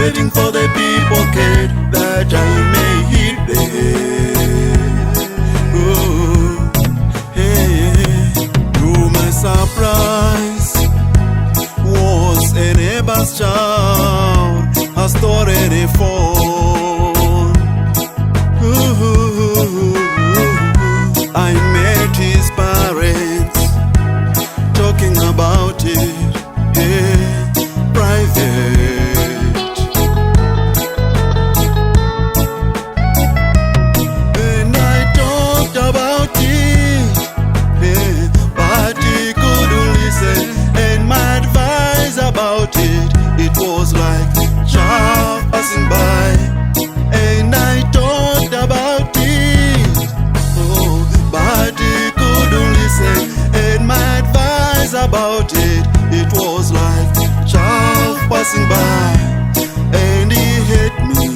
waiting for the people care that I may hit them. Oh, hey, to my surprise, was a neighbor's child has stolen a phone. I met his parents talking about it, yeah, private. And I talked about it, yeah, but he couldn't listen. And my advice about it, it was like chaff passing by. And I talked about it, oh, but he couldn't listen. And my advice about it, it was like chaff passing by. And he hit me.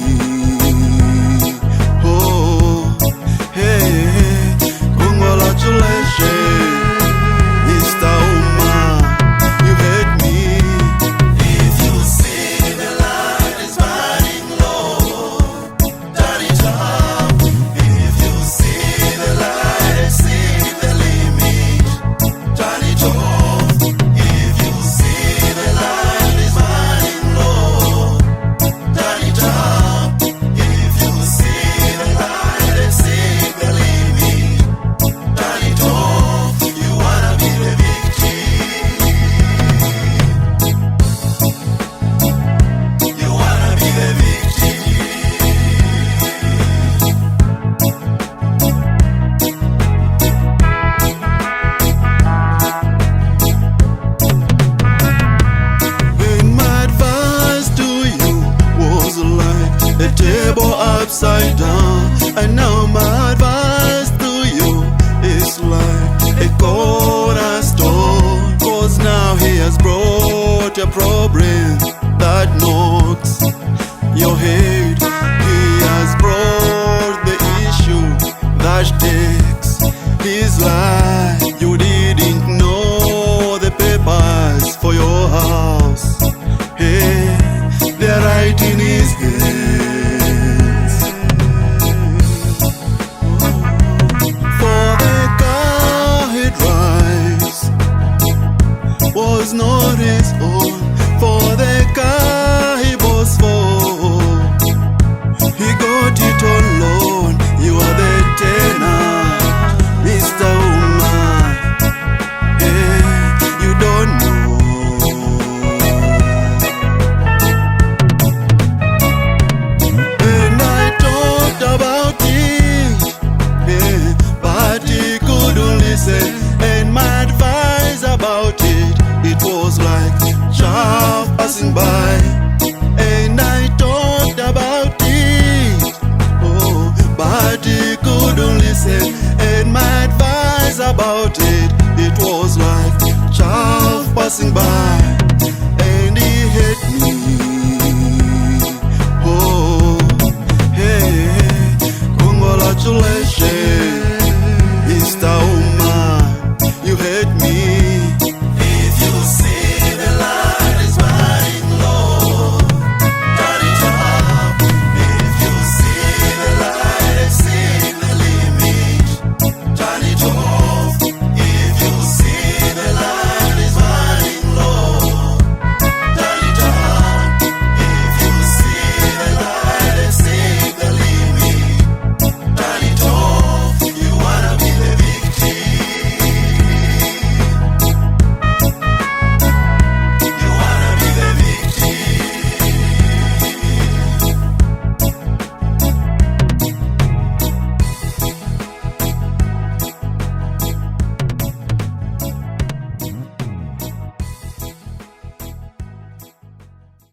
Oh, hey, congratulations, Mr. Uma, you hit me. If you see the light is burning low, turn it up. If you see the light exceed the limit, turn it off. If you see the light is burning low, turn it up. If you see the light exceed the limit, turn it off. You wanna be the victim. You wanna be the victim. And my advice to you was like a table upside down. And now my advice to you is like a cornerstone. 'Cause now he has brought a problem that knocks your head. He has brought the issue that takes his life. You didn't know the papers for your house. Hey, they're right in his hands. For the car he drives was not his own. For the car he was for, he got it on loan. You are the tenant, Mr. Uma. Hey, you don't know. And I talked about it, yeah, but he couldn't listen. And my advice about it, it was like chaff passing by. And I talked about it, oh, but he couldn't listen. And my advice about it,